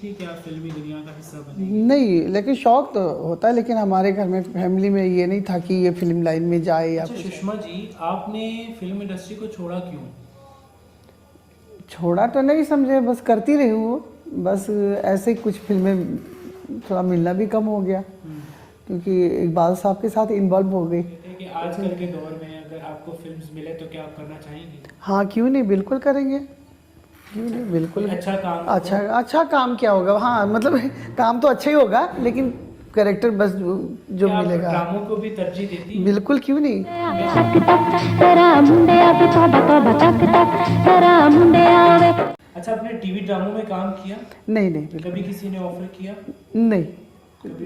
थी कि आप फिल्मी दुनिया का हिस्सा बनेंगे? नहीं, लेकिन शौक तो होता है, लेकिन हमारे घर में फैमिली में ये नहीं था कि ये फिल्म लाइन में जाए या अच्छा कुछ। सुषमा जी, आपने फिल्म इंडस्ट्री को छोड़ा क्यों? छोड़ा तो नहीं समझे, बस करती रही हूँ। बस ऐसे ही कुछ फिल्में थोड़ा मिलना भी कम हो गया, क्योंकि इकबाल साहब के साथ इन्वॉल्व हो गई। कहते हैं कि आजकल के दौर में अगर आपको फिल्म्स मिले तो क्या आप करना चाहेंगे? हाँ, क्यों नहीं, बिल्कुल करेंगे, क्यों नहीं, बिल्कुल। कोई अच्छा काम अच्छा अच्छा काम क्या होगा? हाँ मतलब काम तो अच्छा ही होगा, लेकिन कैरेक्टर बस जो क्या आप मिलेगा। ड्रामों को भी तरजीह देती हैं? बिल्कुल, क्यों नहीं। अच्छा, आपने टीवी ड्रामों में काम किया? नहीं नहीं, बिल्कुल कभी किसी ने ऑफर किया? नहीं।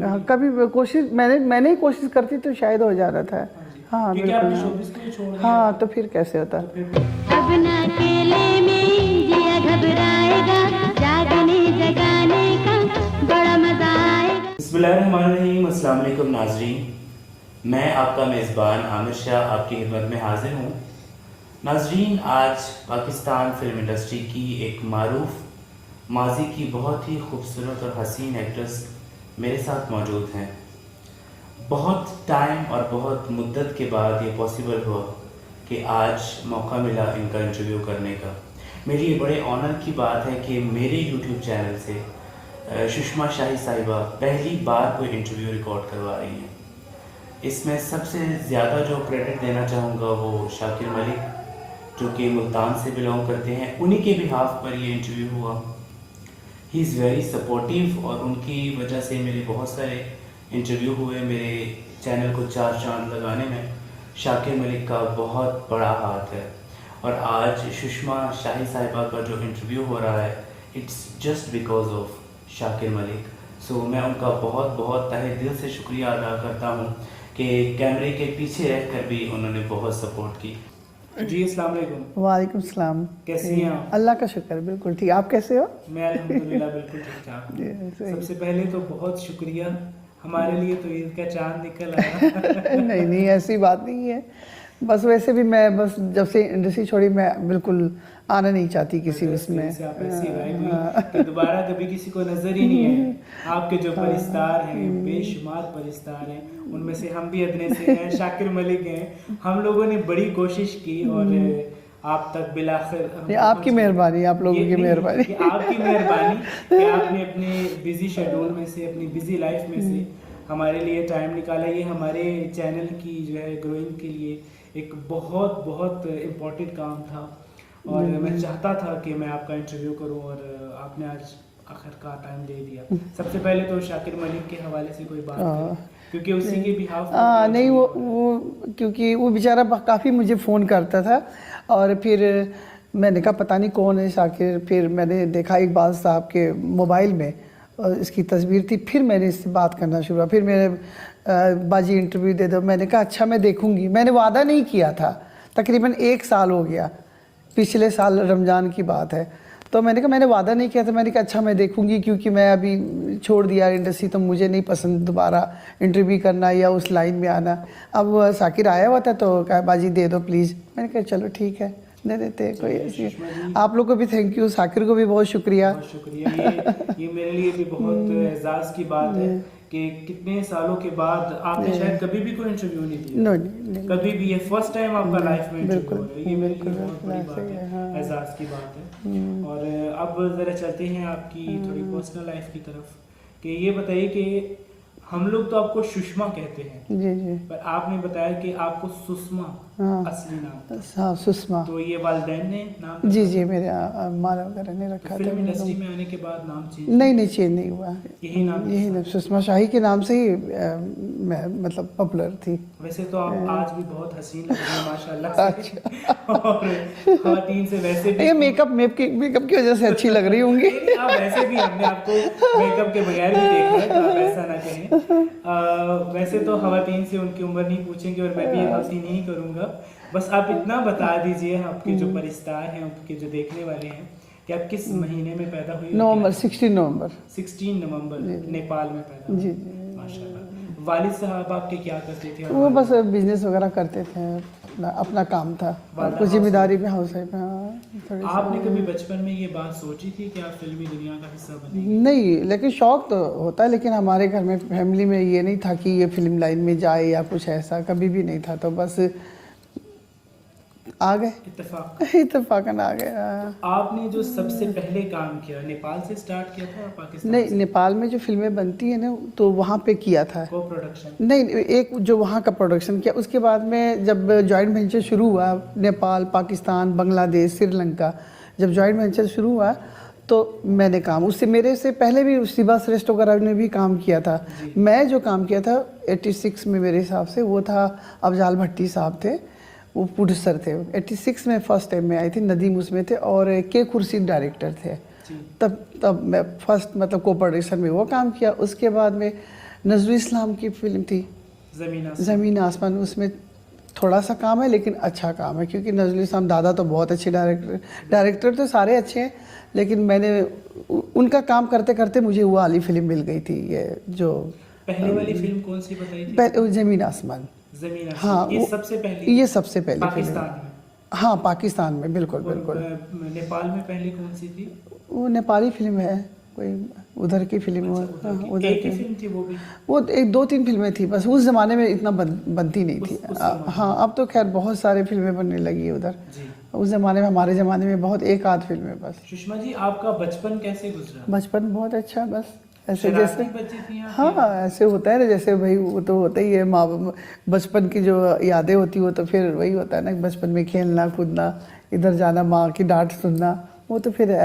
हाँ, कभी कोशिश मैंने ही कोशिश करती तो शायद हो जा रहा था। हाँ जी। हाँ क्योंकि बिल्कुल। आपने शोबिज़ को ही छोड़ दिया। हाँ, तो फिर कैसे होता। तो फिर अब ना अकेले में जिया घबराएगा, जागने जगाने का बड़ा मजा आएगा। बिस्मिल्लाहिर्रहमानिर्रहीम, अस्सलाम वालेकुम नाज़रीन। मैं आपका मेज़बान आमिर शाह आपकी खिदमत में हाजिर हूँ। नाज़रीन, आज पाकिस्तान फिल्म इंडस्ट्री की एक मारूफ माजी की बहुत ही खूबसूरत और हसीन एक्ट्रेस मेरे साथ मौजूद हैं। बहुत टाइम और बहुत मुद्दत के बाद ये पॉसिबल हुआ कि आज मौका मिला इनका इंटरव्यू करने का। मेरी ये बड़े ऑनर की बात है कि मेरे यूट्यूब चैनल से सुषमा शाही साहिबा पहली बार कोई इंटरव्यू रिकॉर्ड करवा रही हैं। इसमें सबसे ज़्यादा जो क्रेडिट देना चाहूँगा वो शाकिर मलिक, जो कि मुल्तान से बिलोंग करते हैं, उन्हीं के बिहाफ पर ये इंटरव्यू हुआ। ही इज़ वेरी सपोर्टिव और उनकी वजह से मेरे बहुत सारे इंटरव्यू हुए। मेरे चैनल को 4 चांद लगाने में शाकिर मलिक का बहुत बड़ा हाथ है। और आज सुषमा शाही साहिबा का जो इंटरव्यू हो रहा है, it's just because of Shakir Malik. So मैं उनका बहुत बहुत तहे दिल से शुक्रिया अदा करता हूँ कि कैमरे के पीछे रहकर भी उन्होंने बहुत सपोर्ट की। जी अस्सलाम वालेकुम। वालेकुम सलाम। कैसी हैं आप? अल्लाह का शुक्र, बिल्कुल ठीक। आप कैसे हो? मैं अल्हम्दुलिल्लाह बिल्कुल ठीक ठाक जी, हूँ। सही। सबसे पहले तो बहुत शुक्रिया, हमारे लिए तो ईद का चांद निकल आया। नहीं नहीं, ऐसी बात नहीं है। बस वैसे भी मैं बस जब से इंडस्ट्री छोड़ी मैं बिल्कुल आना नहीं चाहती किसी उसमें। से आप ऐसी गायब हुई कि दोबारा कभी किसी को नजर ही नहीं है। आपके जो परिस्तार हैं, बेशुमार परिस्तार हैं, उनमें से हम भी अदने से हैं, शाकिर मलिक हैं। हम लोगों ने बड़ी कोशिश की और आप तक बिलाखिर ये आपकी मेहरबानी, आप लोगों की मेहरबानी। ये आपकी मेहरबानी कि आपने अपने बिजी शेड्यूल में से, अपनी बिजी लाइफ में से हमारे लिए टाइम निकाला। ये हमारे चैनल की जो है ग्रोइंग के लिए एक बहुत बहुत इम्पोर्टेंट काम था और मैं चाहता था कि मैं आपका इंटरव्यू करूं और आपने आज आखिरकार टाइम दे दिया। सबसे पहले तो शाकिर मलिक के हवाले से कोई बात करें, क्योंकि उसी के बिहाफ नहीं, वो क्योंकि वो बेचारा काफ़ी मुझे फ़ोन करता था और फिर मैंने कहा पता नहीं कौन है शाकिर। फिर मैंने देखा इकबाल साहब के मोबाइल में और इसकी तस्वीर थी। फिर मैंने इससे बात करना शुरू किया। फिर मेरे बाजी इंटरव्यू दे दो। मैंने कहा अच्छा मैं देखूंगी। मैंने वादा नहीं किया था, तकरीबन 1 साल हो गया, पिछले साल रमज़ान की बात है। तो मैंने कहा मैंने वादा नहीं किया था। मैंने कहा अच्छा मैं देखूंगी, क्योंकि मैं अभी छोड़ दिया इंडस्ट्री, तो मुझे नहीं पसंद दोबारा इंटरव्यू करना या उस लाइन में आना। अब शाकिर आया हुआ था तो कहा बाजी दे दो प्लीज़। मैंने कहा चलो ठीक है, दे देते हैं, कोई ऐसी। आप लोग को भी थैंक यू, शाकिर को भी बहुत शुक्रिया। बहुत शुक्रिया। ये मेरे लिए भी बहुत एजाज़ की बात है कि कितने सालों के बाद आपने शायद कभी भी कोई इंटरव्यू नहीं दिया। नहीं, कभी भी, ये फर्स्ट टाइम आपका लाइफ में इंटरव्यू बिल्कुल, हो रहा है। ये मेरे लिए बिल्कुल, बहुत बड़ी बिल्कुल, बात है, हाँ। एजाज़ की बात है। और अब ज़रा चलते हैं आपकी थोड़ी पर्सनल लाइफ की तरफ कि ये बताइए कि हम लोग तो आपको सुषमा कहते हैं, जी जी, पर आपने बताया कि आपको सुषमा हाँ। असली नाम, हाँ सुषमा। तो ये वालिदैन ने नाम जी रखा? जी, मेरे माला वगैरह ने रखा था। फिल्म इंडस्ट्री में आने के बाद नाम चेंज? नहीं चेंज नहीं हुआ, यही नाम? यही नाम सुषमा शाही के नाम से ही मैं मतलब पॉपुलर थी। वैसे तो आप आज भी बहुत हसीन लग रही हैं माशाल्लाह से। और ख़वातीन से वैसे भी ये मेकअप की वजह से अच्छी लग रही होंगी। नहीं, आप वैसे भी, हमने आपको मेकअप के बगैर भी देखा है, तो आप ऐसा ना कहें। वैसे तो ख़वातीन से उनकी उम्र नहीं पूछेंगे और मैं भी ये गलती नहीं करूँगा। बस आप इतना बता दीजिए, आपके जो परिस्तार हैं, आपके जो देखने वाले हैं, कि आप किस महीने में पैदा हुई? नवंबर 16 नवंबर 16 नवंबर नेपाल में पैदा हुई। जी। माशाल्लाह। वालिद साहब आपके क्या करते थे? वो बस बिजनेस वगैरह करते थे। अपना काम था, वाला कुछ जिम्मेदारी में हाउस वाइफ। हाँ, थोड़ी सी। आपने कभी बचपन में ये बात सोची थी कि आप फिल्मी दुनिया का हिस्सा बनेंगे? नहीं, लेकिन शौक तो होता है, लेकिन हमारे घर में फैमिली में ये नहीं था कि ये फिल्म लाइन में जाए या कुछ ऐसा, कभी भी नहीं था। तो बस आ गए, इत्तेफाकन आ गए। हाँ। आपने जो सबसे पहले काम किया नेपाल से स्टार्ट किया था या पाकिस्तान नहीं, से? नेपाल में जो फिल्में बनती है ना, तो वहाँ पे किया था। को प्रोडक्शन? नहीं, एक जो वहाँ का प्रोडक्शन किया, उसके बाद में जब जॉइंट वेंचर शुरू हुआ, नेपाल, पाकिस्तान, बांग्लादेश, श्रीलंका, जब जॉइंट वेंचर शुरू हुआ तो मैंने काम, उससे मेरे से पहले भी शिवा श्रेष्ठ वगैरह ने भी काम किया था। मैं जो काम किया था 86 में मेरे हिसाब से, वो था अफजाल भट्टी साहब थे, वो प्रोड्यूसर थे। 86 में फर्स्ट टाइम में आई थी, नदीम उसमें थे और के खुर्शीद डायरेक्टर थे। तब मैं फर्स्ट मतलब को प्रोडक्शन में वो काम किया। उसके बाद में नजरुल इस्लाम की फिल्म थी ज़मीन आसमान, उसमें थोड़ा सा काम है लेकिन अच्छा काम है, क्योंकि नजरुल इस्लाम दादा तो बहुत अच्छे डायरेक्टर तो सारे अच्छे हैं, लेकिन मैंने उनका काम करते करते मुझे वो वाली फिल्म मिल गई थी। ये जो पहले वाली फिल्म कौन सी बताई थी? ज़मीन आसमान। हाँ, ये सबसे पहली? ये सबसे पहली पाकिस्तान में? हाँ, पाकिस्तान में, बिल्कुल बिल्कुल। नेपाल में पहले कौन सी थी? वो नेपाली फिल्म है, कोई उधर की फिल्म। उधर की फिल्म थी वो भी? वो एक दो तीन फिल्में थी बस, उस ज़माने में इतना बनती नहीं थी। हाँ, अब तो खैर बहुत सारे फिल्में बनने लगी है उधर। उस ज़माने में, हमारे ज़माने में बहुत एक आध फिल्में बस। सुषमा जी, आपका बचपन कैसे गुजरा? बचपन बहुत अच्छा, बस ऐसे शरारती जैसे, बच्ची थी आप? हाँ, ऐसे होता है ना, जैसे भाई वो तो होता ही है, माँ बचपन की जो यादें होती वो तो फिर वही होता है ना, बचपन में खेलना कूदना, इधर जाना, माँ की डांट सुनना, वो तो फिर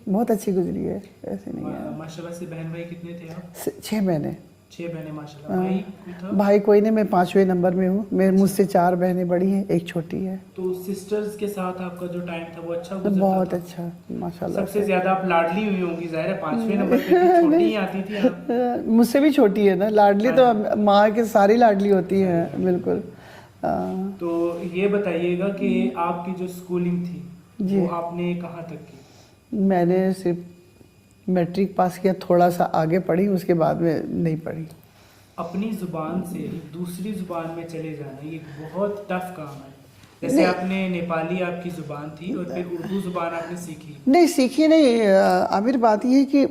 बहुत अच्छी गुजरी है, ऐसे नहीं है। माशाल्लाह से बहन भाई कितने थे आप? 6 बहनें। 6 बहनें, माशाल्लाह। भाई कोई था? भाई कोई नहीं, मैं 5वें नंबर में हूँ। मेरे मुझसे 4 बहनें बड़ी हैं, एक छोटी है। तो सिस्टर्स के साथ आपका जो टाइम था वो अच्छा गुजरता बहुत था? अच्छा, माशाल्लाह। सबसे ज्यादा आप लाडली हुई होंगी, जाहिर है 5वें नंबर पे थी, छोटी ही आती थी आप। मुझसे भी छोटी है ना, लाडली तो माँ के सारी लाडली होती है, बिल्कुल। तो ये बताइएगा कि आपकी जो स्कूलिंग थी वो आपने कहाँ तक की? मैंने सिर्फ मैट्रिक पास किया, थोड़ा सा आगे पढ़ी, उसके बाद में नहीं पढ़ी। अपनी जुबान से दूसरी जुबान में चले जाना ये बहुत टफ काम है। जैसे आपने नेपाली आपकी जुबान थी और फिर उर्दू जुबान आपने सीखी? नहीं सीखी नहीं आमिर, बात ये है कि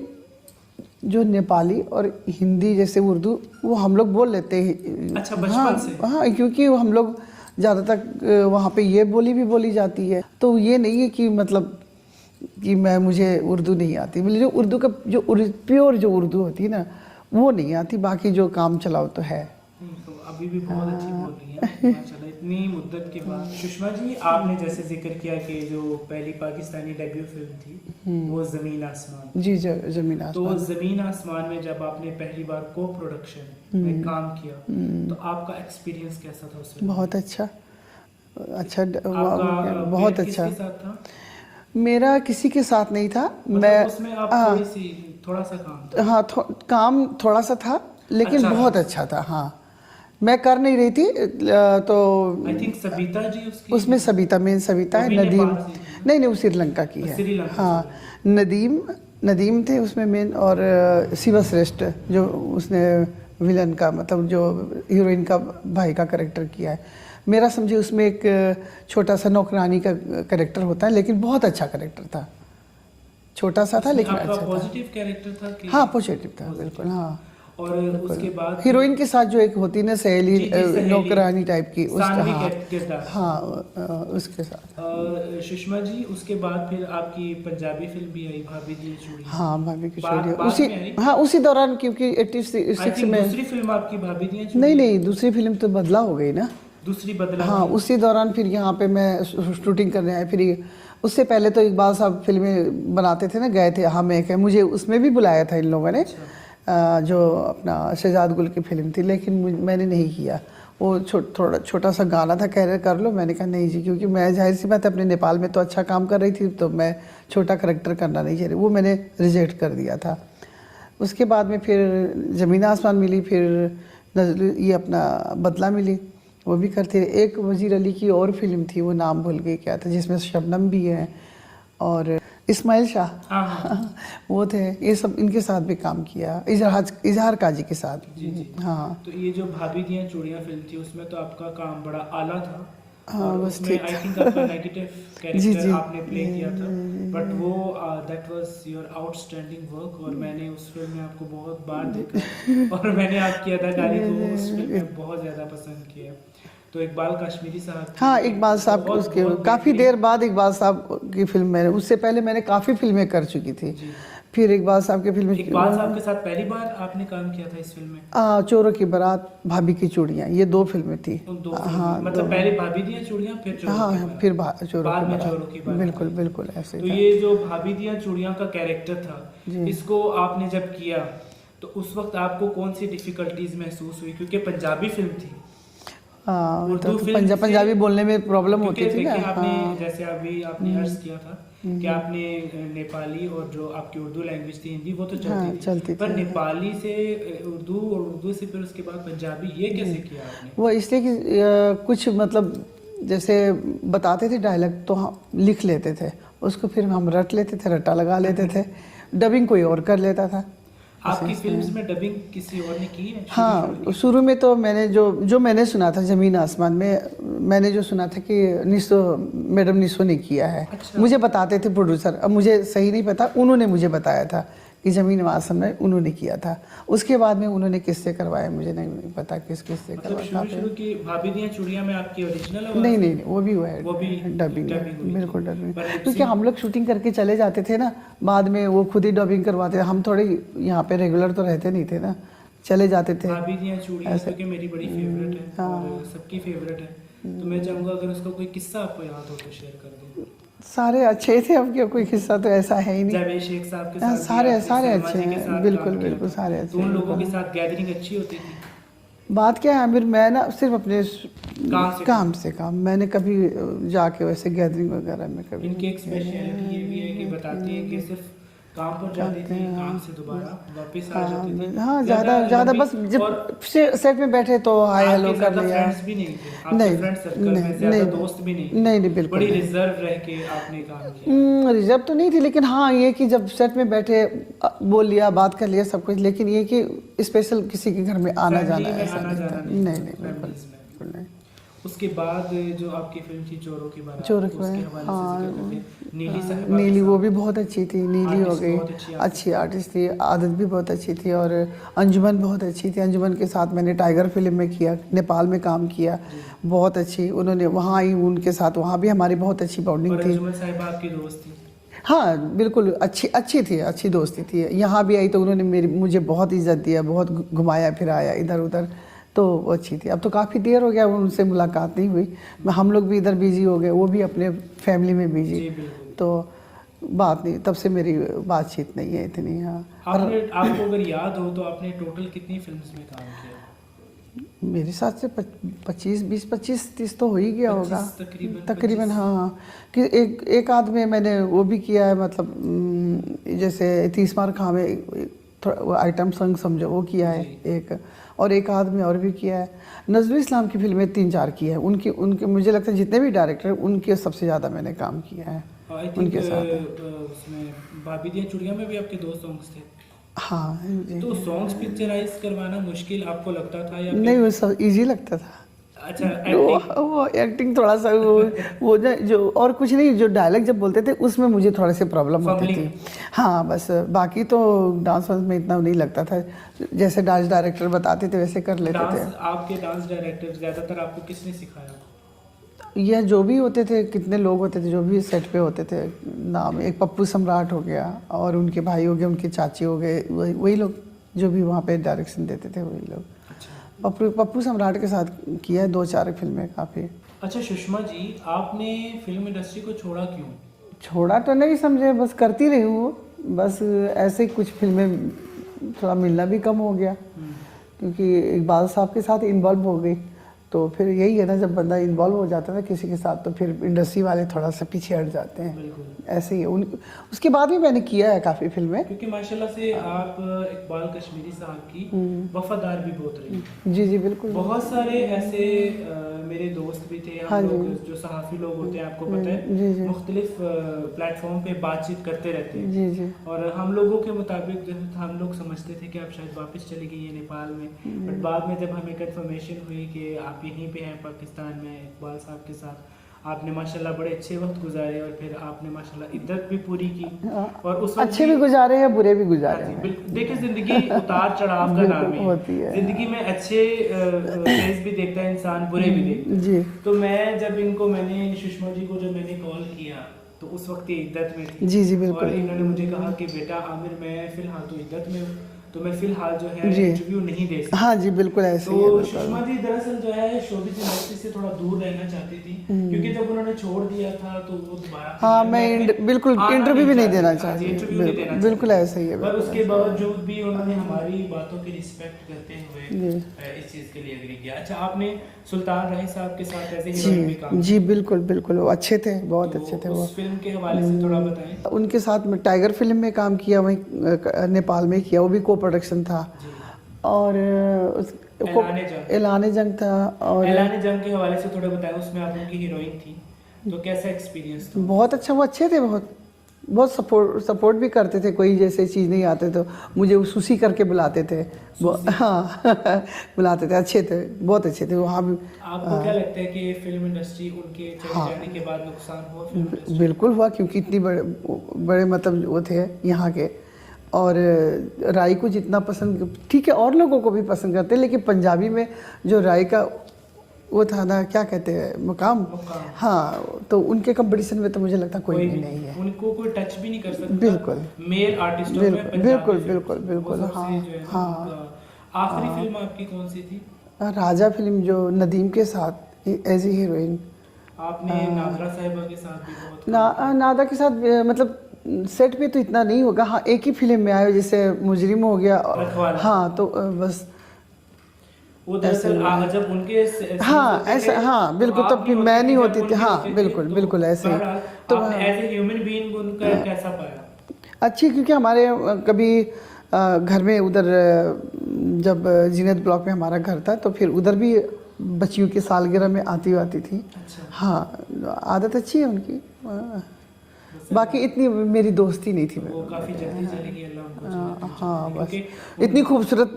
जो नेपाली और हिंदी जैसे उर्दू वो हम लोग बोल लेते हैं। अच्छा, बचपन से? हाँ, क्योंकि हम लोग ज़्यादातर वहाँ पे ये बोली भी बोली जाती है, तो ये नहीं है कि मतलब कि मुझे उर्दू नहीं आती। मतलब जो उर्दू का जो प्योर जो उर्दू होती है ना, वो नहीं आती, बाकी जो काम चलाओ तो है। तो अभी भी बहुत अच्छी बोल रही हैं माशाल्लाह, इतनी मुद्दत के बाद। सुषमा जी, आपने जैसे जिक्र किया कि जो पहली पाकिस्तानी डेब्यू फिल्म थी वो ज़मीन आसमान। जी, ज़मीन आसमान। तो ज़मीन आसमान में जब आपने पहली बार को प्रोडक्शन में काम किया तो आपका एक्सपीरियंस कैसा था उसमें? बहुत अच्छा, आपका बहुत किसके अच्छा। साथ था? मेरा किसी के साथ नहीं था। मतलब मैं उसमें आप थोड़ा सा काम था? हाँ, काम थोड़ा सा था, लेकिन अच्छा बहुत अच्छा था। हाँ, मैं कर नहीं रही थी तो आई थिंक सबिता जी उसमें सबिता है, नदीम नहीं, वो श्रीलंका की है। हाँ, नदीम थे उसमें मेन, और शिवा श्रेष्ठ जो उसने विलन का मतलब जो हीरोइन का भाई का कैरेक्टर किया है। मेरा समझे उसमें एक छोटा सा नौकरानी का कैरेक्टर होता है, लेकिन बहुत अच्छा कैरेक्टर था, छोटा सा था लेकिन अच्छा था। पॉजिटिव कैरेक्टर था कि? हाँ, पॉजिटिव था, बिल्कुल। हाँ, और उसके बाद हीरोइन के साथ जो एक होती ना सहेली, नौकरानी टाइप की, हाँ, उसके साथ। सुषमा जी, उसके बाद फिर आपकी पंजाबी फिल्म भी आई, भाभी दी चूड़ी। हाँ, भाभी की चूड़ी उसी दौरान, क्योंकि 86 में दूसरी फिल्म आपकी भाभी दी चूड़ी? नहीं, दूसरी फिल्म तो बदला हो गई ना, दूसरी बदला। हाँ, उसी दौरान फिर यहाँ पे मैं शूटिंग करने आया। फिर उससे पहले तो इकबाल साहब फिल्में बनाते थे ना, गए थे हम एक है, मुझे उसमें भी बुलाया था इन लोगों ने। जो अपना शहजाद गुल की फिल्म थी, लेकिन मैंने नहीं किया। वो थोड़ा छोटा सा गाना था, कह रहे कर लो, मैंने कहा नहीं जी, क्योंकि मैं जाहिर सी बात अपने नेपाल में तो अच्छा काम कर रही थी, तो मैं छोटा करैक्टर करना नहीं चाह रही, वो मैंने रिजेक्ट कर दिया था। उसके बाद में फिर ज़मीन आसमान मिली, फिर ये अपना बदला मिली, वो भी करते। एक वजीर अली की और फिल्म थी, वो नाम भूल गई क्या था, जिसमें शबनम भी है और इस्माइल शाह वो थे। ये सब इनके साथ भी काम किया, इजहार काजी के साथ। जी। हाँ, तो ये जो भाभी दियाँ चूड़ियाँ फिल्म थी उसमें तो आपका काम बड़ा आला था। हाँ, और बस उसमें ठीक आई था। थिंक आपका नेगेटिव जी, कैरेक्टर जी। आपने प्ले किया था, बट वो that was your outstanding work, और मैंने उस फिल्म में आपको बहुत बार देखा है और मैंने आपकी अदाकारी को उस फिल्म में बहुत ज़्यादा पसंद किया। तो इकबाल कश्मीरी साहब की हाँ, एक इकबाल साहब बहुत उसके बहुत काफ़ी बेहतरीन- देर बाद इकबाल साहब की फिल्म मैंने, उससे पहले मैंने काफ़ी फिल्में कर चुकी थी। जी। फिर इकबाल साहब की फिल्म इकबाल साहब के साथ पहली बार आपने काम किया था इस फिल्म में? चोरों की बारात, भाभी की चूड़ियाँ, ये 2 फिल्में थी। उन दो हाँ, फिल्में मतलब पहले भाभी दियां चूड़ियां, फिर चोरों हाँ, की हाँ, बारात। फिर चोरों बाद की में बारात। चोरों की बारात बिल्कुल आई। बिल्कुल ऐसे तो ही था। ये जो भाभी दियां चूड़ियां का कैरेक्टर था, जी। इसको आपने जब किया तो उस वक्त आपको कौन सी डिफिकल्टीज महसूस हुई, क्योंकि पंजाबी फिल्म थी, हाँ, उर्दू तो फिल्म से- पंजाबी बोलने में प्रॉब्लम क्योंकि होती थी ना। देखिए आपने हाँ, जैसे अभी आपने अर्ज किया था कि आपने नेपाली और जो आपकी उर्दू लैंग्वेज थी हिंदी वो तो हाँ, चलती चलती थी, पर थी। नेपाली से उर्दू और उर्दू से फिर उसके बाद पंजाबी, ये कैसे किया आपने? वो इसलिए कि कुछ मतलब जैसे बताते थे डायलॉग तो हम लिख लेते थे, उसको फिर हम रट लेते थे, रट्टा लगा लेते थे, डबिंग कोई और कर लेता था। आपकी फिल्म्स में डबिंग किसी और ने की है? हाँ, शुरू में तो मैंने जो मैंने सुना था ज़मीन आसमान में, मैंने जो सुना था कि मैडम निसो ने किया है। अच्छा। मुझे बताते थे प्रोड्यूसर, अब मुझे सही नहीं पता, उन्होंने मुझे बताया था कि ज़मीन आसमान में उन्होंने किया था। उसके बाद में उन्होंने किससे करवाया मुझे नहीं पता, किससे मतलब करवाया था। शुरू की भाभी दियां चूड़ियां में आपकी ओरिजिनल आवाज नहीं थी? नहीं, वो भी हुआ है, वो भी डबिंग है, dubbing हुई थी। बिल्कुल डबिंग। पर lip क्योंकि हम लोग शूटिंग करके चले जाते थे ना, बाद में वो खुद ही डबिंग करवाते, हम थोड़े यहाँ पे रेगुलर तो रहते नहीं थे ना, चले जाते थे। भाभी दियां चूड़ियां क्योंकि मेरी बड़ी फेवरेट है हाँ। और सबकी फेवरेट है, तो मैं चाहूंगा अगर उसका कोई किस्सा आपको याद हो तो शेयर कर दें। सारे अच्छे थे, अब क्या कोई किस्सा तो ऐसा है ही नहीं। जावेद शेख साहब के हाँ, साथ भी सारे आपने सारे सलमा अच्छे जी के हैं, साथ बिल्कुल काम किया बिल्कुल था। सारे तो अच्छे उन हैं, लोगों के बिल्कुल। साथ गैदरिंग अच्छी होती थी? बात क्या है आमिर, मैं ना सिर्फ अपने काम से काम, मैंने कभी जाके वैसे गैदरिंग वगैरह में कभी इनकी एक स्पेशलिटी ये भी है कि बताती हैं कि सिर्फ काम पर जाती थी, काम से दोबारा वापस आ जाती थी। हाँ, ज़्यादा लंबी- बस जब और सेट में बैठे तो हाय आपके हेलो कर ज़्यादा लिया। फ्रेंड्स भी नहीं थे, आपके नहीं, फ्रेंड सर्कल नहीं, में ज्यादा नहीं, दोस्त भी नहीं थे। नहीं, बिल्कुल बड़ी नहीं। रिजर्व रह के आपने काम किया। रिजर्व तो नहीं थी, लेकिन हाँ ये कि जब सेट में बैठे बोल लिया, बात कर लिया सब कुछ, लेकिन ये कि स्पेशल किसी के घर में आना Family जाना में ऐसा आना नहीं था। जाना नहीं था, नहीं, बिल्कुल families में। बिल्कुल नहीं। उसके बाद जो आपकी फिल्म थी चोरों की बारात, चोरों की उसके बारात, हवाले से जिक्र करते नीली साहिबा के नीली वो साथ। भी बहुत अच्छी थी, नीली हो Artist गई, बहुत अच्छी अच्छी आर्टिस्ट थी, आदत भी बहुत अच्छी थी, और अंजुमन बहुत अच्छी थी। अंजुमन के साथ मैंने टाइगर फिल्म में किया, नेपाल में काम किया, बहुत अच्छी, उन्होंने वहाँ आई उनके साथ, वहाँ भी हमारी बहुत अच्छी बॉन्डिंग और थी। अंजुमन साहिबा आपकी दोस्त थी? हाँ बिल्कुल, अच्छी थी, अच्छी दोस्ती थी। यहाँ भी आई तो उन्होंने मुझे बहुत इज्जत दिया, बहुत घुमाया फिराया इधर उधर, तो वो अच्छी थी। अब तो काफ़ी देर हो गया उनसे मुलाकात नहीं हुई, हम लोग भी इधर बिजी हो गए, वो भी अपने फैमिली में बिजी, जी बिल्कुल। तो बात नहीं, तब से मेरी बातचीत नहीं है इतनी। हाँ, आपको अगर याद हो तो आपने टोटल कितनी फिल्म्स में काम किया? मेरे साथ से 20-25-30 तो हो ही गया 25 होगा तकरीबन 25। हाँ, कि एक आध में मैंने वो भी किया है, मतलब जैसे 30 मार खां में आइटम सॉन्ग समझो वो किया है एक, और एक आध में और भी किया है। नजरुल इस्लाम की फिल्में 3-4 की है, उनके मुझे लगता है जितने भी डायरेक्टर उनके सबसे ज़्यादा मैंने काम किया है उनके साथ। उसमें भाभी दियां चूड़ियां में भी आपके 2 सॉन्ग्स थे? हाँ जी। तो सॉन्ग्स पिक्चराइज करवाना मुश्किल आपको लगता था या नहीं, वो सब ईजी लगता था। अच्छा वो एक्टिंग थोड़ा सा वो जो और कुछ नहीं, जो डायलॉग जब बोलते थे उसमें मुझे थोड़े से प्रॉब्लम होती थी। हाँ बस, बाकी तो डांस वांस में इतना नहीं लगता था, जैसे डांस डायरेक्टर बताते थे वैसे कर लेते थे। आपके डांस डायरेक्टर ज्यादातर आपको किसने सिखाया? यह जो भी होते थे, कितने लोग होते थे जो भी सेट पे होते थे, नाम एक पप्पू सम्राट हो गया, और उनके भाई हो गए, उनके चाची हो गए, वही लोग जो भी वहाँ पे डायरेक्शन देते थे, वही लोग। पप्पू सम्राट के साथ किया है 2-4 फिल्में काफ़ी। अच्छा सुषमा जी, आपने फिल्म इंडस्ट्री को छोड़ा क्यों? छोड़ा तो नहीं समझे, बस करती रही हूँ, बस ऐसे ही कुछ फिल्में, थोड़ा मिलना भी कम हो गया क्योंकि इकबाल साहब के साथ इन्वॉल्व हो गई, तो फिर यही है ना, जब बंदा इन्वॉल्व हो जाता है ना किसी के साथ तो फिर इंडस्ट्री वाले थोड़ा सा पीछे हट जाते हैं, ऐसे ही है। उसके बाद भी मैंने किया है काफ़ी फिल्में, क्योंकि माशाल्लाह से आप इकबाल कश्मीरी साहब की वफादार भी बहुत रही। जी जी बिल्कुल। बहुत सारे ऐसे मेरे दोस्त भी थे, हम लोग जो सहाफ़ी लोग होते हैं, आपको पता है मुख्तलिफ प्लेटफॉर्म पे बातचीत करते रहते हैं। जी जी। और हम लोगों के मुताबिक जो हम लोग समझते थे कि आप शायद वापस चली गई हैं नेपाल में, बट बाद में जब हमें कंफर्मेशन हुई कि आप आप यहीं पे हैं पाकिस्तान में इकबाल साहब के साथ। आपने माशाल्लाह बड़े अच्छे वक्त गुजारे और फिर आपने माशाल्लाह इद्दत भी पूरी की और उस वक्त अच्छे भी गुजारे हैं, बुरे भी गुजारे हाँ जी, हैं। बिल्कुल। देखिए ज़िंदगी उतार चढ़ाव का नाम ही होती है। ज़िंदगी में अच्छे फेज भी देखता है इंसान, बुरे भी देखता है। जी तो मैं जब मैंने सुषमा जी को जब मैंने कॉल किया तो उस वक्त ये इद्दत में थी। जी बिल्कुल। और इन्होंने मुझे कहा कि बेटा आमिर मैं फिलहाल तो इद्दत में हूँ, तो मैं फिलहाल जो है जी। इंटरव्यू नहीं दे सकती। हाँ जी बिल्कुल ऐसे ही है, तो बिल्कुल। सुषमा जी दरअसल जो है शोबिज़ इंडस्ट्री से थोड़ा दूर रहना चाहती थी, क्योंकि जब उन्होंने छोड़ दिया था तो वो दोबारा हाँ बिल्कुल इंटरव्यू भी नहीं देना चाहती, चाहती, इंटरव्यू नहीं देना बिल्कुल चाहती। ऐसे ही है। पर बिल्कुल उसके बावजूद भी उन्होंने हमारी बातों की रिस्पेक्ट करते हुए जी। इस चीज़ के लिए एग्री किया। अच्छा, आपने सुल्तान राही साहब के साथ एज ए हीरोइन भी काम जी बिल्कुल बिल्कुल, वो अच्छे थे, बहुत तो अच्छे थे वो। उस फिल्म के हवाले से थोड़ा बताएं। उनके साथ में टाइगर फिल्म में काम किया, वहीं नेपाल में किया, वो भी को प्रोडक्शन था। और ऐलान जंग था। और ऐलान जंग के हवाले से थोड़ा बताएं, उसमें आप उनकी हीरोइन थी, तो कैसा एक्सपीरियंस था? बहुत अच्छा, वो अच्छे थे, बहुत सपोर्ट भी करते थे। कोई जैसे चीज़ नहीं आते तो मुझे वो सुसी करके बुलाते थे। हाँ बुलाते थे, अच्छे थे, बहुत अच्छे थे वहाँ भी। आपको क्या लगता है कि फिल्म इंडस्ट्री उनके चले जाने के बाद नुकसान हुआ फिल्म इंडस्ट्री? बिल्कुल हुआ, क्योंकि इतनी बड़े मतलब वो थे यहाँ के। और राई को जितना पसंद, ठीक है और लोगों को भी पसंद करते, लेकिन पंजाबी में जो राई का वो था ना, क्या कहते हैं, मुकाम। हाँ, तो उनके कंपटीशन में तो मुझे लगता कोई भी नहीं है। उनको कोई टच भी नहीं कर सकता। बिल्कुल मेल आर्टिस्टों में बिल्कुल हाँ हाँ। आखिरी फिल्म आपकी कौन सी थी? राजा फिल्म, जो नदीम के साथ एज ए हीरोइन। आपने नादरा साहिबा के साथ भी बहुत नादा के साथ मतलब सेट पे तो इतना नहीं होगा। हाँ, एक ही फिल्म में आए, जैसे मुजरिम हो गया। हाँ, तो बस वो दरअसल जब उनके हाँ ऐसा, हाँ बिल्कुल, तब फिर मैं नहीं होती थी। हाँ बिल्कुल ऐसे ही। तो एज ए ह्यूमन बीइंग उनका कैसा पाया? अच्छी, क्योंकि हमारे कभी घर में उधर जब जीनत ब्लॉक में हमारा घर था, तो फिर उधर भी बच्चियों की सालगिरह में आती थी। अच्छा। हाँ, आदत अच्छी है उनकी। बाकी इतनी मेरी दोस्ती नहीं थी। वो काफी जल्दी चली गई, अल्लाह उनको हाँ बस इतनी खूबसूरत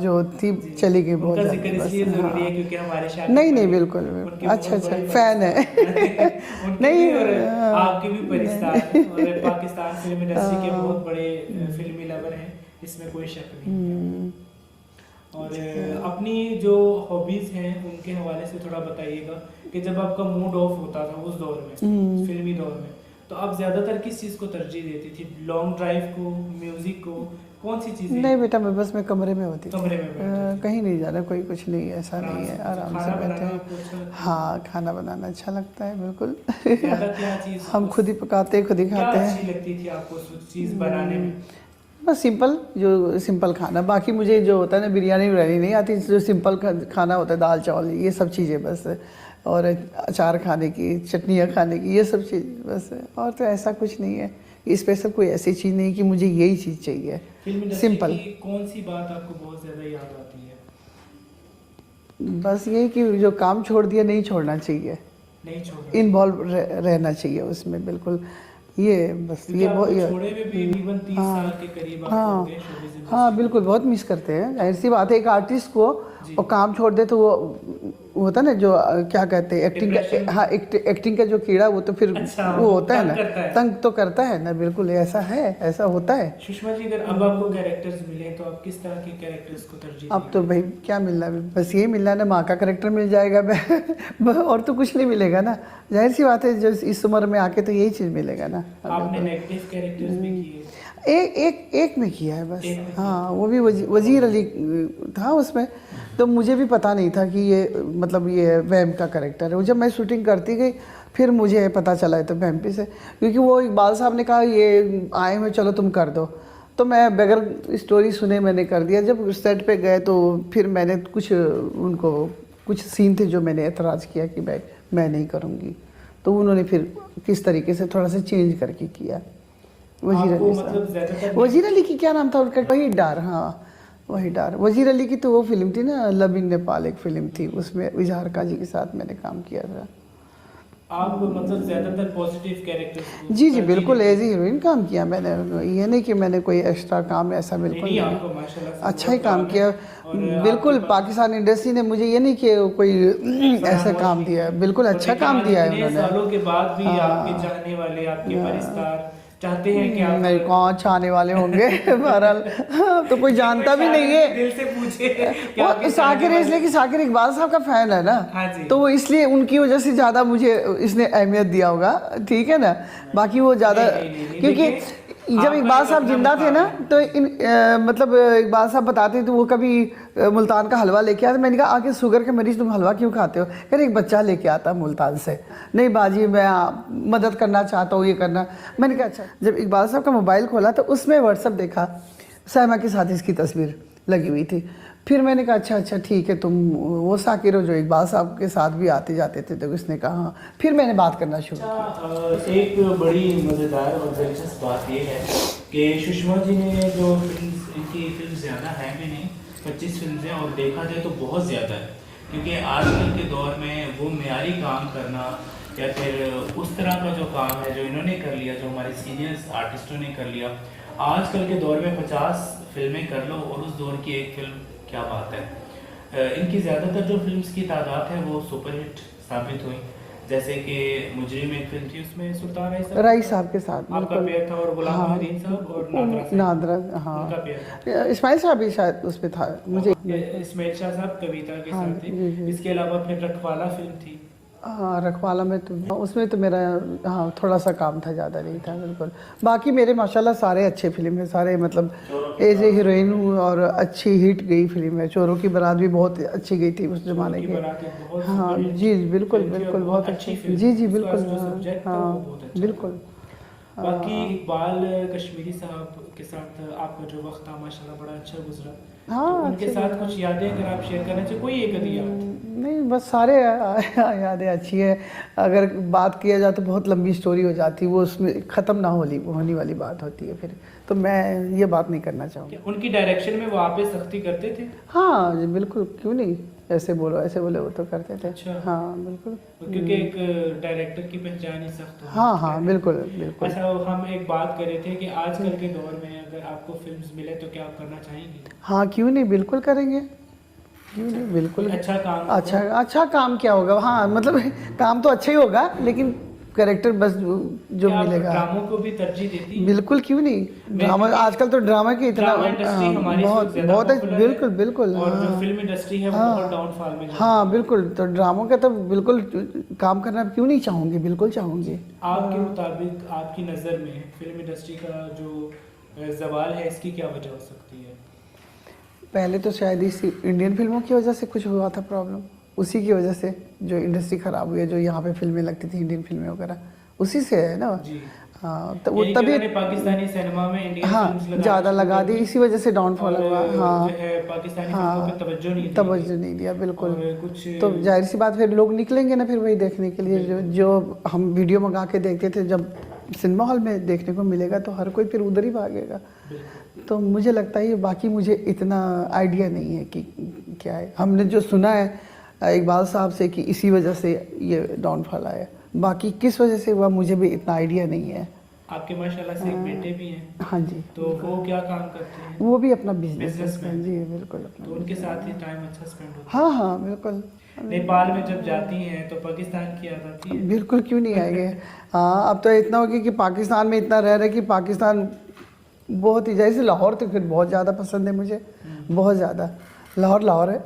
जो थी चली गई बहुत उनका जिक्र इसलिए जरूरी है क्योंकि हमारे शादी नहीं बिल्कुल अच्छा फैन है। नहीं, और आपके भी परिस्तार और पाकिस्तान फिल्म इंडस्ट्री के बहुत बड़े फिल्मी लवर हैं, इसमें कोई शक नहीं है। और अपनी जो हॉबीज हैं उनके हवाले से थोड़ा बताइएगा कि जब आपका मूड ऑफ होता था उस दौर में, फिल्मी दौर में, तो आप ज्यादातर किस चीज को तरजीह देती थी? लॉन्ग ड्राइव को, म्यूजिक को, कौन सी चीजें? नहीं बेटा, मैं बस मैं कमरे में होती, कमरे में कहीं नहीं जाना, कोई कुछ नहीं, ऐसा नहीं है, आराम से बैठे हैं। हाँ, खाना बनाना अच्छा लगता है, बिल्कुल। क्या चीज हम खुद ही पकाते हैं, खुद ही खाते हैं। अच्छी लगती थी आपको चीज बनाने में? बस सिंपल खाना। बाकी मुझे जो होता है ना, बिरयानी नहीं आती, जो सिंपल खाना होता है, दाल चावल, ये सब चीज़ें बस, और अचार खाने की, चटनियाँ खाने की, ये सब चीज़ बस। और तो ऐसा कुछ नहीं है, स्पेशल कोई ऐसी चीज़ नहीं कि मुझे यही चीज़ चाहिए। सिंपल। कौन सी बात आपको बहुत ज़्यादा याद आती है? बस यही कि जो काम छोड़ दिया नहीं छोड़ना चाहिए, इन्वॉल्व रहना चाहिए उसमें, बिल्कुल। ये बस ये बहुत छोड़े हुए भी तकरीबन 30 साल के करीब आप हो गए शोबिज़ इंडस्ट्री। हाँ बिल्कुल, बहुत मिस करते हैं, जाहिर सी बात है। एक आर्टिस्ट को और काम छोड़ दे तो वो होता है ना, जो क्या कहते हैं, एक्टिंग का, हाँ एक्टिंग का जो कीड़ा, वो तो फिर वो होता है ना, तंग तो करता है ना। बिल्कुल ऐसा है, ऐसा होता है। सुषमा जी, अगर अब आपको कैरेक्टर्स मिले तो आप किस तरह के कैरेक्टर्स को तरजीह? अब तो भाई क्या मिलना है, बस यही मिलना है ना, माँ का कैरेक्टर मिल जाएगा और तो कुछ नहीं मिलेगा ना, जाहिर सी बात है। जो इस उम्र में आके तो यही चीज़ मिलेगा ना। आपने नेगेटिव कैरेक्टर्स भी किए? एक में किया है बस। हाँ, वो भी वजीर अली था उसमें, तो मुझे भी पता नहीं था कि ये मतलब ये वैम का कैरेक्टर है। वो जब मैं शूटिंग करती गई फिर मुझे पता चला है तो वैम्पी से, क्योंकि वो इकबाल साहब ने कहा ये आए हुए, चलो तुम कर दो, तो मैं बगैर स्टोरी सुने मैंने कर दिया। जब सेट पे गए तो फिर मैंने कुछ सीन थे जो मैंने एतराज़ किया कि मैं नहीं करूँगी, तो उन्होंने फिर किस तरीके से थोड़ा सा चेंज करके किया। वजीर अली की क्या नाम था उनका? वही डार, हाँ वही डार। वजीर अली की तो वो फिल्म थी ना, लव इन नेपाल, एक फिल्म थी, उसमें इजहार काजी के साथ मैंने काम किया था। आप मतलब ज्यादातर पॉजिटिव कैरेक्टर्स जी जी बिल्कुल, एज ए हीरोइन काम किया मैंने। ये नहीं कि मैंने कोई एक्स्ट्रा काम ऐसा बिल्कुल नहीं, नहीं। आपको माशाल्लाह से अच्छा ही बहुत काम काम किया। है। और बिल्कुल, आपके पास- पाकिस्तान इंडस्ट्री ने मुझे ये नहीं कि कोई ऐसा काम दिया है, बिल्कुल और अच्छा लेकिन काम आज दिया है इतने उन्होंने। सालों के बाद भी हाँ। आपके चाहने वाले, आपके परिस्तार चाहते हैं कि आप नहीं, कौन छाने वाले होंगे बहरहाल तो कोई जानता भी नहीं है। दिल से पूछे कि वो आपके साकिर चाहने है इसलिए कि साकिर इकबाल साहब का फैन है ना, हाँ जी। तो वो इसलिए उनकी वजह से ज़्यादा मुझे इसने अहमियत दिया होगा, ठीक है ना। बाकी वो ज़्यादा नहीं, क्योंकि जब आपका इकबाल एक साहब अपना जिंदा थे मुकाम ना, है। तो मतलब इकबाल साहब बताते थे वो कभी मुल्तान का हलवा लेके आते। मैंने कहा आके शुगर के मरीज तुम हलवा क्यों खाते हो? कह रहे एक बच्चा लेके आता मुल्तान से। नहीं बाजी मैं मदद करना चाहता हूँ, ये करना। मैंने कहा अच्छा। जब इकबाल साहब का मोबाइल खोला तो उसमें व्हाट्सअप देखा, साइमा के साथ इसकी तस्वीर लगी हुई थी। फिर मैंने कहा अच्छा अच्छा ठीक है, तुम वो साकिर हो जो इकबाल साहब के साथ भी आते जाते थे। तो उसने कहा हाँ। फिर मैंने बात करना शुरू किया। एक बड़ी मज़ेदार और दिलचस्प बात यह है कि सुषमा जी ने जो फिल्म, इनकी फिल्म ज़्यादा है भी नहीं, 25 फिल्में, और देखा जाए तो बहुत ज़्यादा है, क्योंकि आजकल के दौर में वो मेयारी काम करना या फिर उस तरह का जो काम है जो इन्होंने कर लिया, जो हमारे सीनियर्स आर्टिस्टों ने कर लिया, आजकल के दौर में 50 फिल्में कर लो और उस दौर की एक फिल्म, क्या बात है। इनकी ज़्यादातर जो फिल्म्स की तादाद है वो सुपरहिट साबित हुई, जैसे कि मुजरिम एक फिल्म थी, उसमें सुल्तान राई साहब के साथ आपका बिल्कुल। पेयर था, और गुलाम हाँ। हरीन साहब और नादरा साहब, नादरा, हाँ उनका पेयर था। इस्माइल साहब भी शायद उस पे था मुझे। इस्माइल शाह साहब कविता के हाँ, साथ जी, थे। जी। इसके अलावा फिर रखवाला फिल्म थी। हाँ रखवाला में तो, उसमें तो मेरा हाँ थोड़ा सा काम था, ज़्यादा नहीं था बिल्कुल। बाकी मेरे माशाल्लाह सारे अच्छे फिल्म है, सारे मतलब एज ए हीरोइन हूँ और अच्छी हिट गई फिल्म है। चोरों की बारात भी बहुत अच्छी गई थी उस जमाने की की। बारात एक बहुत हाँ सुपरहिट जी बिल्कुल फिल्म थी और बिल्कुल, बहुत बहुत अच्छी अच्छी। फिल्म जी थी। जी उसका बिल्कुल, जो सब्जेक्ट था वो हाँ बहुत अच्छा बिल्कुल। बाकी इकबाल कश्मीरी साहब के साथ आपका जो वक्त था माशाल्लाह बड़ा अच्छा गुजरा। हाँ, तो उनके अच्छे साथ कुछ यादें अगर आप शेयर करना चाहिए, कोई एक आधी याद? नहीं बस सारे यादें अच्छी है। अगर बात किया जाए तो बहुत लंबी स्टोरी हो जाती, वो उसमें ख़त्म ना होने वाली बात होती है फिर, तो मैं ये बात नहीं करना चाहूँगी। उनकी डायरेक्शन में वो आप पे सख्ती करते थे? हाँ जी बिल्कुल, क्यों नहीं, ऐसे बोलो वो तो करते थे। अच्छा। हाँ बिल्कुल, क्योंकि एक डायरेक्टर की पहचान ही सख्त होती है। हाँ हाँ बिल्कुल बिल्कुल। अच्छा, हम एक बात कर रहे थे कि आजकल के दौर में अगर आपको फिल्म्स मिले तो क्या आप करना चाहेंगे? हाँ क्यों नहीं, बिल्कुल करेंगे, क्यों नहीं बिल्कुल। अच्छा काम अच्छा काम क्या होगा? हाँ मतलब काम तो अच्छा ही होगा, लेकिन कैरेक्टर बस जो क्या आप मिलेगा। ड्रामों को भी तरजीह देती हैं? बिल्कुल क्यों नहीं, ड्रामा आजकल तो ड्रामा की इतना ड्रामा इंडस्ट्री हमारी इस वक्त बहुत ज़्यादा बहुत popular है। बिल्कुल बिल्कुल। और जो हाँ। फिल्म इंडस्ट्री है वो हाँ। बहुत डाउनफॉल में जा रही है। हाँ बिल्कुल, तो ड्रामों का तो बिल्कुल काम करना क्यों नहीं चाहूँगी, बिल्कुल चाहूँगी। आपके मुताबिक, आपकी नज़र में फिल्म इंडस्ट्री का जो ज़वाल है, इसकी क्या वजह हो सकती है? पहले तो शायद इस इंडियन फिल्मों की वजह से कुछ हुआ था प्रॉब्लम, उसी की वजह से जो इंडस्ट्री ख़राब हुई है, जो यहाँ पे फिल्में लगती थी इंडियन फिल्में वगैरह, उसी से है ना। जी। हाँ तो वो यानी कि तभी उन्होंने पाकिस्तानी सिनेमा में इंडियन हाँ फिल्म्स ज़्यादा लगा दी, इसी वजह से डाउनफॉल और हुआ। हाँ जो है पाकिस्तानी हाँ, फिल्मों पे तवज्जो नहीं दी। तवज्जो नहीं दिया बिल्कुल। और कुछ तो जाहिर सी बात, फिर लोग निकलेंगे ना फिर वही देखने के लिए, जो हम वीडियो मंगा के देखते थे, जब सिनेमा हॉल में देखने को मिलेगा तो हर कोई फिर उधर ही भागेगा। तो मुझे लगता है, बाकी मुझे इतना आइडिया नहीं है कि क्या है। हमने जो सुना है इकबाल साहब से कि इसी वजह से ये डाउनफॉल आया, बाकी किस वजह से हुआ मुझे भी इतना आइडिया नहीं है। आपके माशाल्लाह से एक बेटे भी हैं, हाँ जी, तो वो क्या काम करते हैं? वो भी अपना बिजनेस Businessman। जी बिल्कुल तो अपना। उनके साथ ही टाइम अच्छा स्पेंड होता हाँ हाँ बिल्कुल है। नेपाल में जब जाती हैं तो पाकिस्तान की याद आती है? बिल्कुल, क्यों नहीं आएंगे। हाँ अब तो इतना हो गया कि पाकिस्तान में इतना रह रहे कि पाकिस्तान बहुत ही, जैसे लाहौर तो फिर बहुत ज़्यादा पसंद है मुझे, बहुत ज़्यादा। लाहौर है।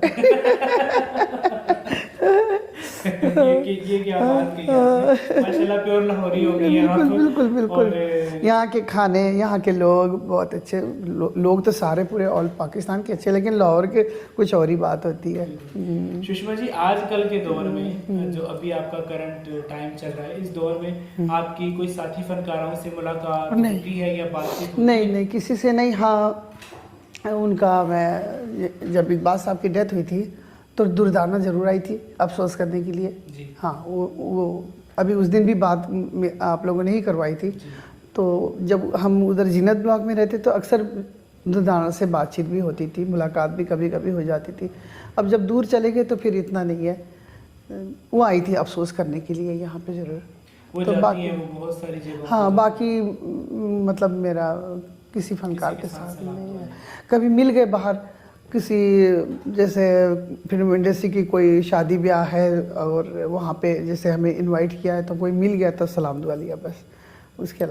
ये क्या बात कही आपने। माशाल्लाह प्योर लाहौरी हो गई हैं आप। बिल्कुल बिल्कुल बिल्कुल। और यहाँ के खाने, यहाँ के लोग बहुत अच्छे। लोग तो सारे पूरे ऑल पाकिस्तान के अच्छे, लेकिन लाहौर के कुछ और ही बात होती है। सुषमा जी, आजकल के दौर में जो अभी आपका करंट टाइम चल रहा है, इस दौर में आपकी कोई साथी फनकारों से मुलाकात नहीं। होती है या बातचीत होती नहीं है? नहीं, किसी से नहीं। हाँ उनका, मैं जब इकबाल साहब की डेथ हुई थी तो दुर्दाना ज़रूर आई थी अफसोस करने के लिए। जी। हाँ वो अभी उस दिन भी बात में आप लोगों ने ही करवाई थी। तो जब हम उधर जीनत ब्लॉक में रहते तो अक्सर दुर्दाना से बातचीत भी होती थी, मुलाकात भी कभी कभी हो जाती थी। अब जब दूर चले गए तो फिर इतना नहीं है। वो आई थी अफसोस करने के लिए यहाँ पे ज़रूर। वो तो जाती बाकी है वो बहुत सारी जगहों हाँ पे। बाकी मतलब मेरा किसी फनकार किसी के के साथ साथ सलाम नहीं तो है। कभी मिल गए बाहर किसी, जैसे फिल्म इंडस्ट्री की कोई शादी ब्याह है और वहाँ पे जैसे हमें इनवाइट किया है तो कोई मिल गया तो सलाम दुआ लिया बस, उसके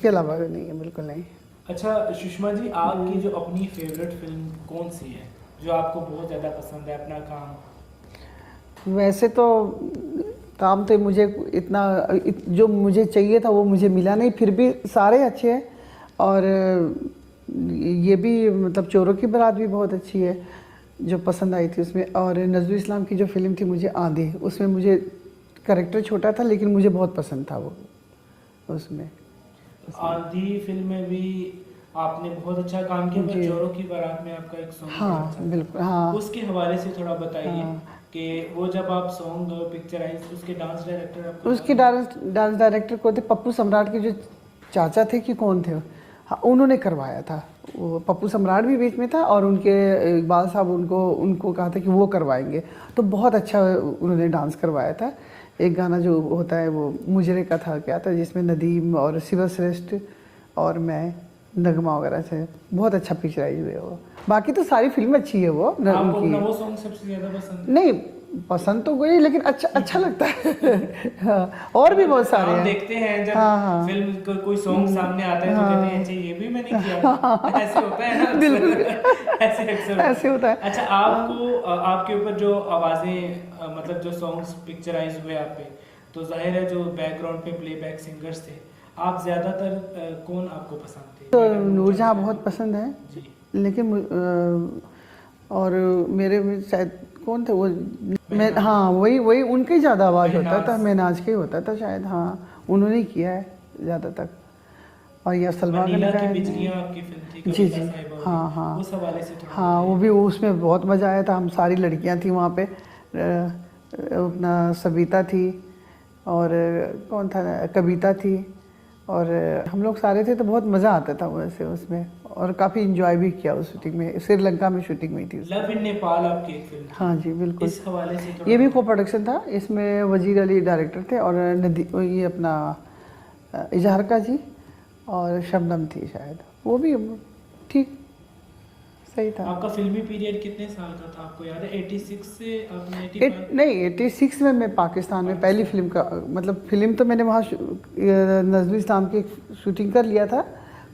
अलावा नहीं है, बिल्कुल नहीं। अच्छा सुषमा जी, आपकी जो अपनी फेवरेट फिल्म कौन सी है जो आपको बहुत ज़्यादा पसंद है? अपना काम वैसे तो काम तो मुझे इतना जो मुझे चाहिए था वो मुझे मिला नहीं, फिर भी सारे अच्छे हैं। और ये भी मतलब चोरों की बारात भी बहुत अच्छी है जो पसंद आई थी उसमें। और नज़रुल इस्लाम की जो फिल्म थी मुझे आंधी, उसमें मुझे कैरेक्टर छोटा था लेकिन मुझे बहुत पसंद था वो उसमें। आंधी फिल्म में भी आपने बहुत अच्छा काम किया, पर जी। चोरों की बारात में आपका एक सॉन्ग हाँ बहुत अच्छा था। बिल्कुल, हाँ उसके हवाले से थोड़ा बताइए हाँ। कि वो जब आप सॉन्ग पिक्चराइज, उसके डांस डायरेक्टर आपको उसके डांस डायरेक्टर को थे पप्पू सम्राट के जो चाचा थे कि कौन थे, हाँ उन्होंने करवाया था। वो पप्पू सम्राट भी बीच में था और उनके इकबाल साहब उनको कहा था कि वो करवाएंगे, तो बहुत अच्छा उन्होंने डांस करवाया था। एक गाना जो होता है वो मुजरे का था क्या था, जिसमें नदीम और शिवा श्रेष्ठ और मैं नगमा वगैरह से बहुत अच्छा पिक्चराइज हुए वो। बाकी तो सारी फिल्म अच्छी है वो आपको अपना उनकी। वो सॉन्ग सबसे ज्यादा पसंद है? नहीं पसंद तो कोई, लेकिन अच्छा लगता है हाँ, और भी बहुत सारे हम हैं। देखते हैं जब हाँ, हाँ। फिल्म कोई सॉन्ग सामने आता है तो कहते हैं अच्छा ये भी मैंने किया था। ऐसे होता है ना अक्सर। बिल्कुल। ऐसे अक्सर ऐसे होता है। अच्छा आपको आपके ऊपर जो आवाजें मतलब जो सॉन्ग्स पिक्चराइज हुए आप पे, तो जाहिर है जो बैकग्राउंड पे प्लेबैक सिंगर्स थे, आप ज्यादातर कौन आपको पसंद थे? तो नूरजहां बहुत पसंद है, जी। लेकिन और मेरे में शायद कौन थे वो, मैं हाँ वही उनका ही ज़्यादा आवाज़ होता था, महनाज का ही होता था शायद। हाँ उन्होंने ही किया है ज़्यादा तक। और यह सलमा मनीला खान की का बिजलियां आपकी फिल्म थी, जी कविता जी साहिबा वाली, हाँ हाँ उस हवाले से थोड़ा हाँ, वो भी उसमें बहुत मज़ा आया था। हम सारी लड़कियां थी वहाँ पे, अपना सबिता थी और कौन था, कविता थी, और हम लोग सारे थे तो बहुत मज़ा आता था वैसे उसमें। और काफ़ी इंजॉय भी किया उस शूटिंग में, श्रीलंका में शूटिंग हुई थी। लव इन नेपाल आपकी एक फिल्म थी। हाँ जी बिल्कुल, इस हवाले से थोड़ा ये भी को प्रोडक्शन था। इसमें वजीर अली डायरेक्टर थे और ये अपना इजहार का जी और शबनम थी शायद, वो भी ठीक सही था। आपका फिल्मी पीरियड कितने साल का था आपको याद है? 86 से आपने 85? नहीं 86 में मैं पाकिस्तान में पहली फिल्म का मतलब फिल्म तो मैंने वहाँ नज़रुल इस्लाम की शूटिंग कर लिया था,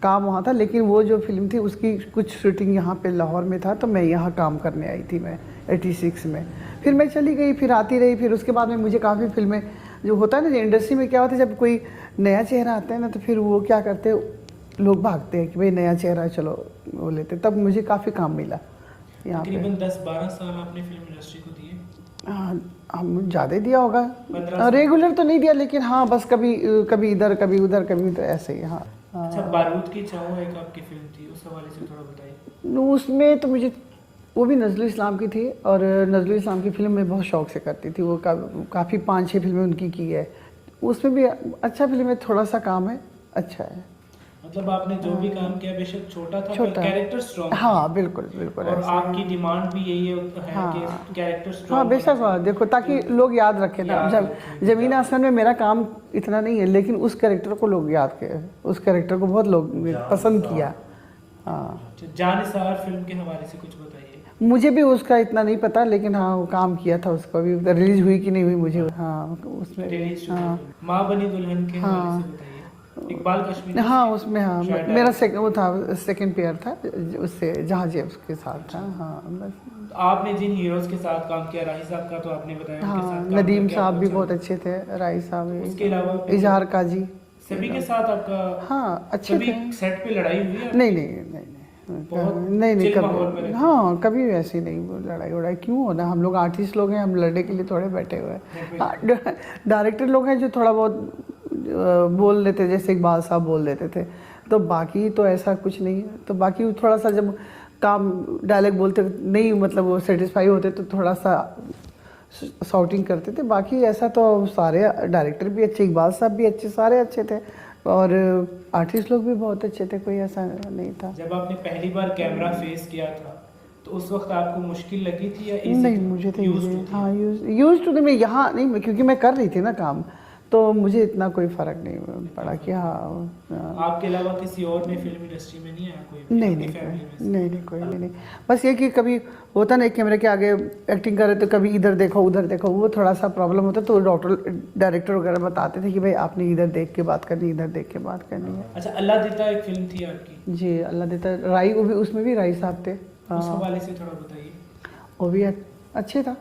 काम वहाँ था, लेकिन वो जो फिल्म थी उसकी कुछ शूटिंग यहाँ पे लाहौर में था, तो मैं यहाँ काम करने आई थी मैं 86 में। फिर मैं चली गई, फिर आती रही। फिर उसके बाद में मुझे काफ़ी फिल्में जो होता है ना इंडस्ट्री में क्या होता है, जब कोई नया चेहरा आता है ना तो फिर वो क्या करते हैं, लोग भागते हैं कि भाई नया चेहरा चलो वो लेते, तब मुझे काफ़ी काम मिला यहाँ पे। तकरीबन 10-12 साल आपने फिल्म इंडस्ट्री को दिए? हाँ हम ज़्यादा दिया होगा, 15 रेगुलर तो नहीं दिया, लेकिन हाँ बस कभी कभी इधर कभी उधर कभी उधर ऐसे ही। हाँ अच्छा बारूद की छाँव एक आपकी फिल्म थी, उस हवाले से थोड़ा बताइए। उसमें तो मुझे वो भी नज़रुल इस्लाम की थी, और नज़रुल इस्लाम की फिल्म मैं बहुत शौक से करती थी। वो काफ़ी 5-6 फिल्में उनकी की है, उसमें भी अच्छा फिल्म है, थोड़ा सा काम है, अच्छा है। मतलब आपने जो भी काम किया बेशक छोटा था पर कैरेक्टर स्ट्रॉन्ग। हाँ बिल्कुल बिल्कुल। और आपकी डिमांड भी यही है कि कैरेक्टर स्ट्रॉन्ग। हाँ बेशक, देखो ताकि लोग याद रखें ना। जब ज़मीन आसमान में मेरा काम इतना नहीं है, लेकिन उस कैरेक्टर को लोग याद किए, उस कैरेक्टर को बहुत लोग पसंद किया। हाँ जानिसार फिल्म के हवाले से कुछ बताइए। मुझे भी उसका इतना नहीं पता, लेकिन हाँ वो काम किया था, उसको भी रिलीज हुई कि नहीं हुई मुझे। हाँ उसमें रिलीज हाँ माँ बनी दुल्हन के हवाले से बताइए। इकबाल कश्मीरी। हाँ उसमें हाँ मेरा वो था सेकंड पेयर था, उससे जहाँ जे उसके साथ था। हाँ बस आपने जिन हीरोज के साथ काम किया, राही साहब का तो आपने बताया, उनके हाँ साथ काम नदीम करके साहब आपको भी अच्छा बहुत लगा? अच्छे थे, राही साहब, उसके अलावा इजहार का जी, सभी के साथ आपका हाँ अच्छे कभी थे। सेट पे लड़ाई हुई है? बहुत नहीं चिल माहौल में कभी, रहते हाँ कभी ऐसी नहीं लड़ाई वड़ाई क्यों होना, हम लोग आर्टिस्ट लोग हैं, हम लड़ने के लिए थोड़े बैठे हुए हैं। हाँ डायरेक्टर लोग हैं जो थोड़ा बहुत बोल लेते, जैसे इकबाल साहब बोल देते थे, तो बाकी तो ऐसा कुछ नहीं है। तो बाकी थोड़ा सा जब काम डायलॉग बोलते नहीं, मतलब वो सेटिस्फाई होते तो थोड़ा सा शाउटिंग करते थे। बाकी ऐसा तो सारे डायरेक्टर भी अच्छे, इकबाल साहब भी अच्छे, सारे अच्छे थे, और आर्टिस्ट लोग भी बहुत अच्छे थे, कोई ऐसा नहीं था। जब आपने पहली बार कैमरा फेस किया था तो उस वक्त आपको मुश्किल लगी थी या नहीं, मुझे तो हाँ यूज टू मैं यहाँ नहीं, क्योंकि मैं कर रही थी ना काम, तो मुझे इतना कोई फ़र्क नहीं पड़ा कि हाँ। आपके अलावा किसी और ने फिल्म इंडस्ट्री में नहीं आया कोई भी? नहीं आपकी नहीं फैमिली में से? नहीं कोई भी नहीं। बस ये कि कभी होता ना कैमरे के आगे एक्टिंग करे तो कभी इधर देखो उधर देखो, वो थोड़ा सा प्रॉब्लम होता, तो डॉक्टर डायरेक्टर वगैरह बताते थे कि भाई आपने इधर देख के बात करनी, इधर देख के बात करनी है। अच्छा, अल्लाह देता एक फिल्म थी आपकी। जी, अल्लाह देता राई, वो भी उसमें भी राई साहब थे। उस हवाले से थोड़ा बताइए। वो भी अच्छे था।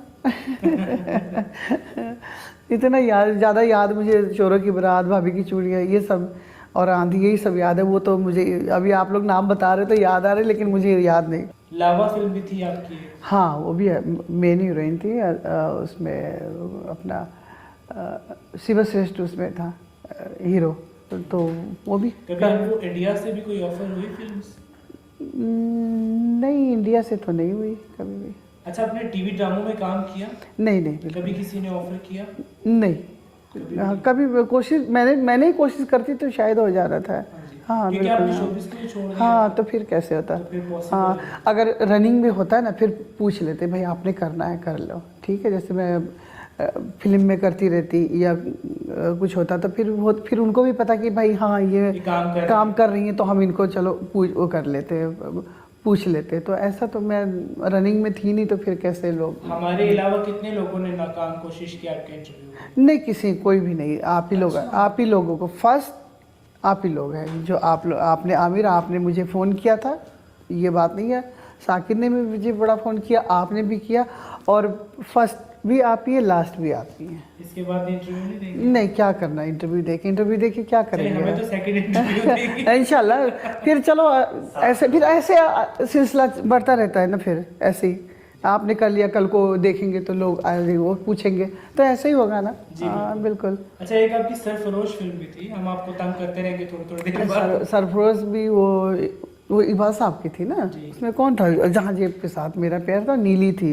इतना ज़्यादा याद मुझे चोरों की बारात, भाभी की चूड़ियाँ, ये सब और आंधी, यही सब याद है। वो तो मुझे अभी आप लोग नाम बता रहे तो याद आ रहे, लेकिन मुझे याद नहीं। लावा फिल्म भी थी आपकी? हाँ, वो भी मेन हीरोइन थी उसमें, अपना शिव श्रेष्ठ उसमें था हीरो, तो वो भी। कभी आपको इंडिया से भी कोई ऑफर हुई फिल्म्स? नहीं, इंडिया से तो नहीं हुई कभी भी। अच्छा, आपने टीवी ड्रामों में काम किया? नहीं कभी किसी ने ऑफर किया? नहीं, कभी कोशिश मैंने ही कोशिश करती तो शायद हो जा रहा था। हाँ क्योंकि आपने शोबिज़ के लिए छोड़ दिया। हाँ, तो फिर कैसे होता? तो फिर possible हाँ, अगर रनिंग में होता है ना, फिर पूछ लेते भाई आपने करना है कर लो, ठीक है। जैसे मैं फिल्म में करती रहती या कुछ होता तो फिर उनको भी पता कि भाई हाँ ये काम कर रही हैं, तो हम इनको चलो वो कर लेते, पूछ लेते। तो ऐसा तो मैं रनिंग में थी नहीं, तो फिर कैसे लोग। हमारे अलावा कितने लोगों ने नाकाम कोशिश की आपके इंटरव्यू? नहीं, कोई भी नहीं। आप ही लोगों को फर्स्ट आप ही लोग हैं जो आपने आमिर, आपने मुझे फ़ोन किया था, ये बात नहीं है। साकिर ने भी मुझे बड़ा फ़ोन किया, आपने भी किया, और फर्स्ट भी आप ही है, लास्ट भी आप ही हैं। इसके बाद इंटरव्यू नहीं देंगे? नहीं, क्या करना इंटरव्यू देके क्या करेंगे? हमें तो सेकंड इंटरव्यू देंगे। इंशाल्लाह। फिर चलो ऐसे सिलसिला बढ़ता रहता है ना, फिर ऐसे ही आपने कर लिया, कल को देखेंगे तो लोग आएंगे, वो पूछेंगे, तो ऐसे ही होगा ना। हाँ, बिल्कुल। अच्छा, एक आपकी सरफरोश फिल्म भी थी, हम आपको तंग करते रहेंगे थोड़ी देर बाद। सरफरोश भी वो इबाद साहब की थी ना। उसमें कौन था? जहाँ जेब के साथ मेरा पैर था, नीली थी,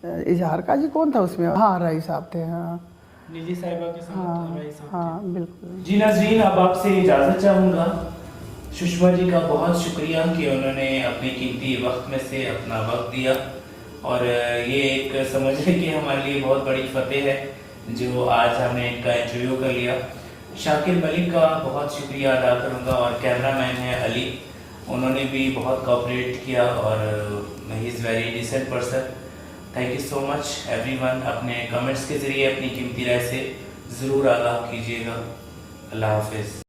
इजहार का जी कौन था उसमें? हाँ, राई साहब थे। हाँ, नीली साहिबा के साथ राई साहब। हाँ, बिल्कुल। जी नाज़रीन, अब आपसे इजाज़त चाहूँगा। सुषमा जी का बहुत शुक्रिया कि उन्होंने अपने कीमती वक्त में से अपना वक्त दिया, और ये एक समझ लें कि हमारे लिए बहुत बड़ी फतेह है जो आज हमने इनका इंटरव्यू कर लिया। शाकिर मलिक का बहुत शुक्रिया अदा करूँगा, और कैमरामैन है अली, उन्होंने भी बहुत कोऑपरेट किया, और he is very decent person. Thank you so much everyone. अपने कमेंट्स के ज़रिए अपनी कीमती राय से ज़रूर आगाह कीजिएगा। अल्लाह हाफ़िज़।